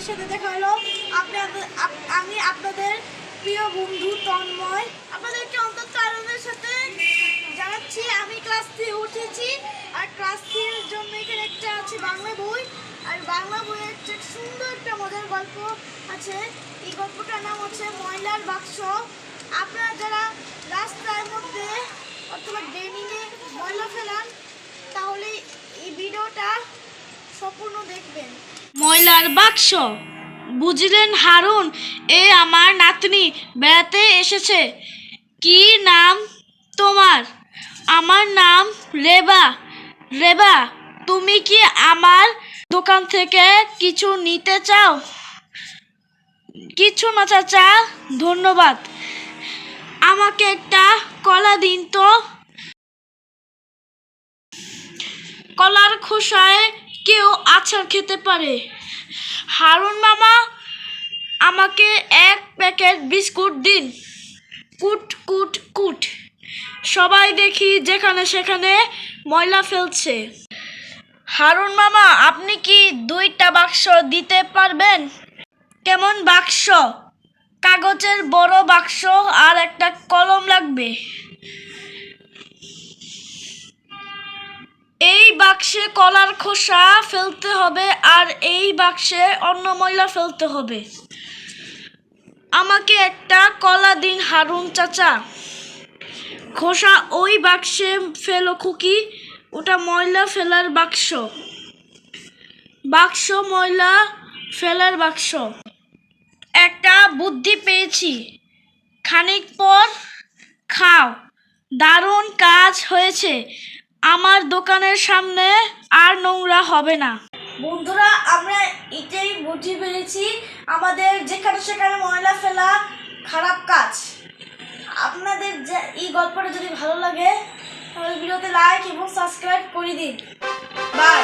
সাথে দেখা হলো। আমি আপনাদের প্রিয় বন্ধু তন্ময় আপনাদেরকে অন্তত আনন্দের সাথে জানাচ্ছি আমি ক্লাস 3 উঠেছি। আর ক্লাস 3 এর জন্য এখানে একটা আছে বাংলা বই। আর বাংলা বইয়ের একটা সুন্দর একটা মজার গল্প আছে। এই গল্পটার নাম হচ্ছে ময়লার বাক্স। আপনারা যারা রাস্তার মধ্যে অথবা ড্রেনিংয়ে ময়লা ফেলান তাহলে এই ভিডিওটা সম্পূর্ণ দেখবেন। ময়লার বাক্স। বুঝলেন হারুন, এ আমার নাতনি বেড়াতে এসেছে। কি নাম তোমার? আমার নাম রেবা। রেবা, তুমি কি আমার দোকান থেকে কিছু নিতে চাও? কিছু না চাচা, ধন্যবাদ। আমাকে একটা কলা দিন তো। কলার খোসায় কেউ আচার খেতে পারে। হারুন মামা, আমাকে এক প্যাকেট বিস্কুট দিন। কুট কুট কুট। সবাই দেখি যেখানে সেখানে ময়লা ফেলছে। হারুন মামা, আপনি কি 2টা বাক্স দিতে পারবেন? কেমন বাক্স? কাগজের বড় বাক্স আর একটা কলম লাগবে। এই বাক্সে কলার খোসা ফেলতে হবে আর এই বাক্সে অন্য ময়লা ফেলতে হবে। আমাকে একটা কলা দিন হারুন চাচা। খোসা ওই বাক্সে ফেলো খুকি, ওটা ময়লা ফেলার বাক্স। বাক্স ময়লা ফেলার বাক্স। একটা বুদ্ধি পেয়েছি, খানিক পর খাও। দারুণ কাজ হয়েছে। আমার দোকানের সামনে আর নোংরা হবে না। বন্ধুরা, আমরা এটাই বুঝে পেরেছি, আমাদের যেখানে সেখানে ময়লা ফেলা খারাপ কাজ। আপনাদের এই গল্পটা যদি ভালো লাগে তাহলে ভিডিওতে লাইক এবং সাবস্ক্রাইব করে দিন। বাই।